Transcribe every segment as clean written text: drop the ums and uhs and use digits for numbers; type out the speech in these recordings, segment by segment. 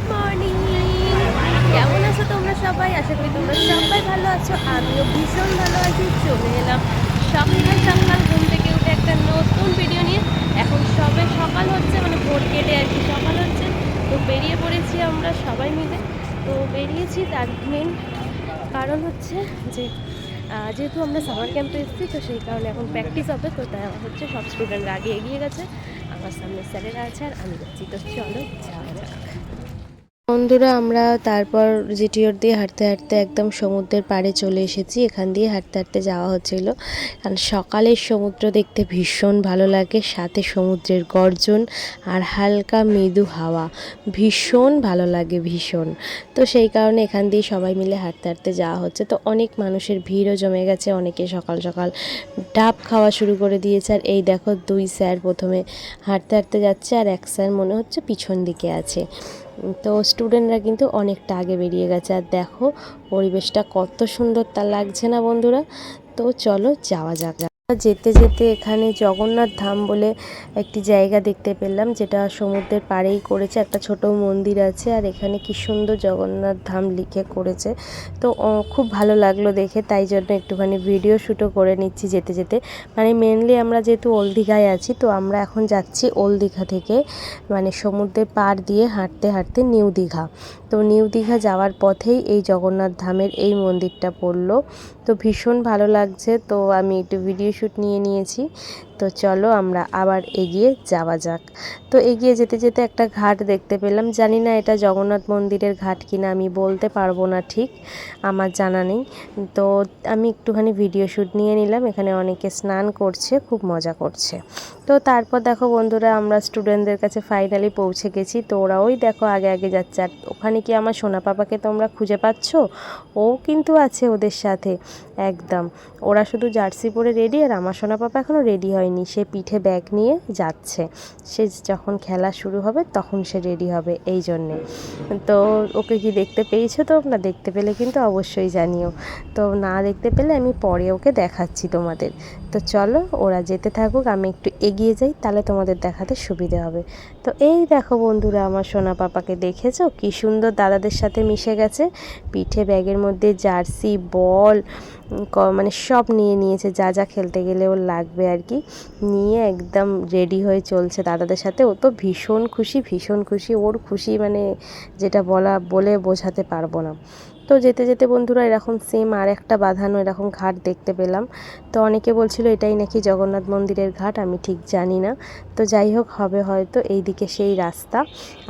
Good morning. কেমন আছো তোমরা সবাই? আশা করি তোমরা সবাই ভালো আছো। আমিও ভীষণ ভালো আছি। চলে এলাম সকাল সকাল ঘুম থেকে উঠে একটা নতুন ভিডিও নিয়ে। এখন সবে সকাল হচ্ছে, মানে ভোর কেটে আর কি সকাল হচ্ছে। তো বেরিয়ে পড়েছি আমরা সবাই মিলে। তো বেরিয়েছি তার মেন কারণ হচ্ছে যে যেহেতু আমরা সামার ক্যাম্পে এসেছি, তো সেই কারণে এখন প্র্যাকটিস হবে। তো তাই হচ্ছে সব স্টুডেন্টরা আগে এগিয়ে গেছে, আমার সামনে স্যারেরা আছে আর আমি যাচ্ছি। তো চলো যাওয়া যাক। বন্ধুরা, আমরা তারপর জিটিওর দিয়ে হাঁটতে হাঁটতে একদম সমুদ্রের পাড়ে চলে এসেছি। এখান দিয়ে হাঁটতে হাঁটতে যাওয়া হচ্ছিল, কারণ সকালের সমুদ্র দেখতে ভীষণ ভালো লাগে, সাথে সমুদ্রের গর্জন আর হালকা মৃদু হাওয়া ভীষণ ভালো লাগে ভীষণ। তো সেই কারণে এখান দিয়ে সবাই মিলে হাঁটতে হাঁটতে যাওয়া হচ্ছে। তো অনেক মানুষের ভিড়ও জমে গেছে, অনেকে সকাল সকাল ডাব খাওয়া শুরু করে দিয়েছে। আর এই দেখো, দুই স্যার প্রথমে হাঁটতে হাঁটতে যাচ্ছে আর এক স্যার মনে হচ্ছে পিছন দিকে আছে। তো স্টুডেন্টরা কিন্তু অনেকটা আগে বেরিয়ে গেছে। আর দেখো পরিবেশটা কত সুন্দর, তা লাগছে না বন্ধুরা? তো চলো যাওয়া যাক। যেতে যেতে এখানে জগন্নাথ ধাম বলে একটি জায়গা দেখতে পেলাম, যেটা সমুদ্রের পাড়েই করেছে। একটা ছোট মন্দির আছে আর এখানে কি সুন্দর জগন্নাথ ধাম লিখে করেছে। তো খুব ভালো লাগলো দেখে, তাই জন্য একটুখানি ভিডিও শ্যুটও করে নিচ্ছি যেতে যেতে। মানে মেনলি আমরা যেহেতু ওল্ড দীঘায় আছি, তো আমরা এখন যাচ্ছি ওল্ড দীঘা থেকে, মানে সমুদ্রের পাড় দিয়ে হাঁটতে হাঁটতে নিউ দীঘা। তো নিউ দীঘা যাওয়ার পথেই এই জগন্নাথ ধামের এই মন্দিরটা পড়লো। তো ভীষণ ভালো লাগছে। তো আমি একটু ভিডিও শ্যুট নিয়ে নিয়েছি। তো চলো আমরা আবার এগিয়ে যাওয়া যাক। তো এগিয়ে যেতে যেতে একটা ঘাট দেখতে পেলাম, জানি না এটা জগন্নাথ মন্দিরের ঘাট কিনা, আমি বলতে পারবো না ঠিক, আমার জানা নেই। তো আমি একটুখানি ভিডিও শ্যুট নিয়ে নিলাম। এখানে অনেকে স্নান করছে, খুব মজা করছে। তো তারপর দেখো বন্ধুরা, আমরা স্টুডেন্টদের কাছে ফাইনালি পৌঁছে গেছি। তো ওরা ওই দেখো আগে আগে যাচ্ছে। আর ওখানে কি আমার সোনা পাপাকে তোমরা খুঁজে পাচ্ছ? ও কিন্তু আছে ওদের সাথে একদম। ওরা শুধু জার্সি পরে রেডি, আর আমার সোনা পাপা এখনও রেডি হয়নি। সে পিঠে ব্যাগ নিয়ে যাচ্ছে, সে যখন খেলা শুরু হবে তখন সে রেডি হবে, এই জন্যে। তো ওকে কি দেখতে পেয়েছো তোমরা? দেখতে পেলে কিন্তু অবশ্যই জানিও। তো না দেখতে পেলে আমি পরে ওকে দেখাচ্ছি তোমাদের। তো চলো ওরা যেতে থাকুক, আমি একটু এগিয়ে যাই, তাহলে তোমাদের দেখাতে সুবিধে হবে। তো এই দেখো বন্ধুরা, আমার সোনা পাপাকে দেখেছো কি সুন্দর দাদাদের সাথে মিশে গেছে। পিঠে ব্যাগের মধ্যে জার্সি, বল, মানে সব নিয়ে নিয়েছে, যা যা খেলতে গেলে ওর লাগবে আর কি, নিয়ে একদম রেডি হয়ে চলছে দাদাদের সাথে। ও তো ভীষণ খুশি, ভীষণ খুশি। ওর খুশি মানে যেটা বলে বোঝাতে পারবো না। তো যেতে যেতে বন্ধুরা এরকম সেম আর একটা বাঁধানো এরকম ঘাট দেখতে পেলাম। তো অনেকে বলছিল এটাই নাকি জগন্নাথ মন্দিরের ঘাট, আমি ঠিক জানি না। তো যাই হোক, হবে হয়তো। এই দিকে সেই রাস্তা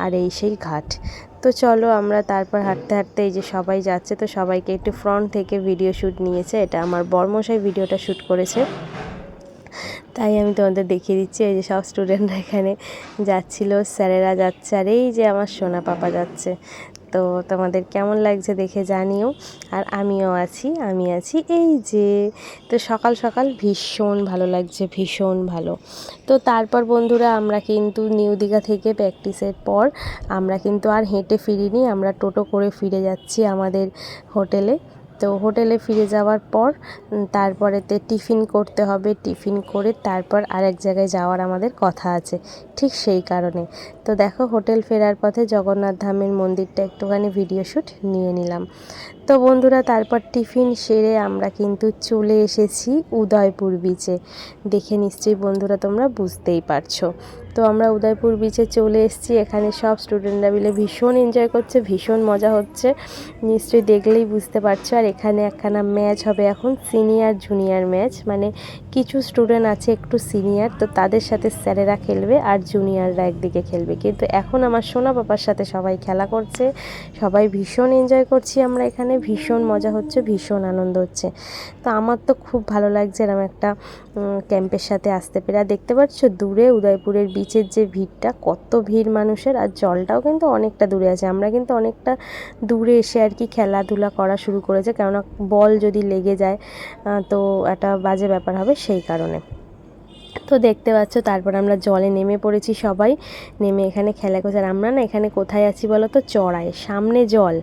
আর এই সেই ঘাট। তো চলো আমরা তারপর হাঁটতে হাঁটতে, এই যে সবাই যাচ্ছে, তো সবাইকে একটু ফ্রন্ট থেকে ভিডিও শ্যুট নিয়েছে। এটা আমার বরমশাই ভিডিওটা শ্যুট করেছে, তাই আমি তোমাদের দেখিয়ে দিচ্ছি। এই যে সব স্টুডেন্টরা এখানে যাচ্ছিল, স্যারেরা যাচ্ছে, আর এই যে আমার সোনা পাপা যাচ্ছে। তো তোমাদের কেমন লাগছে দেখে জানিও। আর আমি আছি এই যে। তো সকাল সকাল ভীষণ ভালো লাগছে, ভীষণ ভালো। তো তারপর বন্ধুরা আমরা কিন্তু নিউ দীঘা থেকে প্র্যাকটিসের পর আমরা কিন্তু আর হেঁটে ফিরিনি, আমরা টোটো করে ফিরে যাচ্ছি আমাদের হোটেলে। তো হোটেলে ফিরে যাওয়ার পর তারপরেতে টিফিন করতে হবে, টিফিন করে তারপর আরেক জায়গায় যাওয়ার আমাদের কথা আছে, ঠিক সেই কারণে। তো দেখো হোটেল ফেরার পথে জগন্নাথ ধামের মন্দিরটা একটুখানি ভিডিও শ্যুট নিয়ে নিলাম। তো বন্ধুরা তারপর টিফিন সেরে আমরা কিন্তু চলে এসেছি উদয়পুর বিচে। দেখে নিশ্চয়ই বন্ধুরা তোমরা বুঝতেই পারছো। তো আমরা উদয়পুর বিচে চলে এসেছি। এখানে সব স্টুডেন্টরা মিলে ভীষণ এনজয় করছে, ভীষণ মজা হচ্ছে, নিশ্চয়ই দেখলেই বুঝতে পারছো। আর এখানে একখানা ম্যাচ হবে এখন, সিনিয়র জুনিয়র ম্যাচ, মানে কিছু স্টুডেন্ট আছে একটু সিনিয়র, তো তাদের সাথে স্যারেরা খেলবে আর জুনিয়ররা একদিকে খেলবে। কিন্তু এখন আমার সোনা বাবার সাথে সবাই খেলা করছে, সবাই ভীষণ এনজয় করছি আমরা এখানে, ভীষণ মজা হচ্ছে, ভীষণ আনন্দ হচ্ছে। তো আমার তো খুব ভালো লাগছে এরকম একটা ক্যাম্পের সাথে আসতে পেরে। আর দেখতে পাচ্ছ দূরে উদয়পুরের বিচের যে ভিড়টা, কত ভিড় মানুষের, আর জলটাও কিন্তু অনেকটা দূরে আছে। আমরা কিন্তু অনেকটা দূরে এসে আর কি খেলাধুলা করা শুরু করেছে, কেননা বল যদি লেগে যায় তো একটা বাজে ব্যাপার হবে, সেই কারণে। তো দেখতে পাচ্ছ তারপর আমরা জলে নেমে পড়েছি সবাই, নেমে এখানে খেলা করছি। আর আমরা না এখানে কোথায় আছি বলো তো, চড়ায়, সামনে জল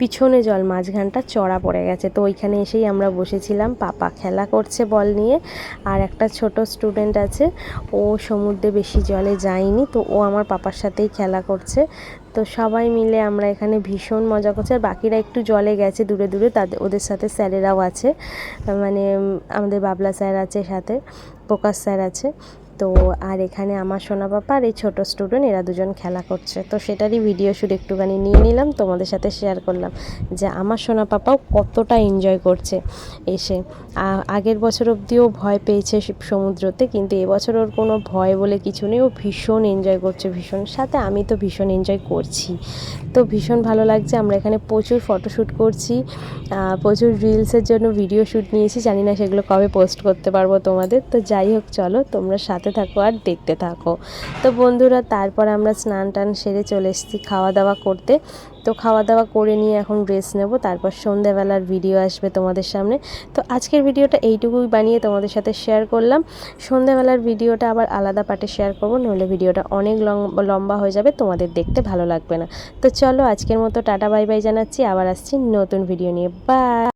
পিছনে জল, মাঝখানটা চড়া পড়ে গেছে। তো ওইখানে এসেই আমরা বসেছিলাম, পাপা খেলা করছে বল নিয়ে। আর একটা ছোট স্টুডেন্ট আছে, ও সমুদ্রে বেশি জলে যায়নি, তো ও আমার পাপার সাথেই খেলা করছে। তো সবাই মিলে আমরা এখানে ভীষণ মজা করছি। আর বাকিরা একটু জলে গেছে দূরে দূরে, ওদের সাথে স্যারেরাও আছে, মানে আমাদের বাবলা স্যার আছে সাথে, প্রকাশ স্যার আছে। তো আর এখানে আমার সোনা পাপা আর এই ছোটো স্টুডেন্ট, এরা দুজন খেলা করছে। তো সেটারই ভিডিও শুট একটুখানি নিয়ে নিলাম, তোমাদের সাথে শেয়ার করলাম যে আমার সোনা পাপাও কতটা এনজয় করছে এসে। আগের বছর অবধিও ভয় পেয়েছে সমুদ্রতে, কিন্তু এবছর ওর কোনো ভয় বলে কিছু নেই, ও ভীষণ এনজয় করছে, ভীষণ। সাথে আমি তো ভীষণ এনজয় করছি, তো ভীষণ ভালো লাগছে। আমরা এখানে প্রচুর ফটোশ্যুট করছি, প্রচুর রিলসের জন্য ভিডিও শ্যুট নিয়েছি, জানি না সেগুলো কবে পোস্ট করতে পারবো তোমাদের। তো যাই হোক, চলো তোমরা সাথে থাকো আর দেখতে থাকো। তো বন্ধুরা, তারপর আমরা স্নান টান সেরে চলে এসেছি খাওয়া দাওয়া করতে। তো খাওয়া দাওয়া করে নিয়ে এখন রেস্ট নেব, তারপর সন্ধ্যাবেলার ভিডিও আসবে তোমাদের সামনে। তো আজকের ভিডিওটা এইটুকুই বানিয়ে তোমাদের সাথে শেয়ার করলাম। সন্ধ্যাবেলার ভিডিওটা আবার আলাদা পার্টে শেয়ার করবো, নইলে ভিডিওটা অনেক লম্বা হয়ে যাবে, তোমাদের দেখতে ভালো লাগবে না। তো চলো আজকের মতো টাটা বাই বাই জানাচ্ছি, আবার আসছি নতুন ভিডিও নিয়ে। বাই।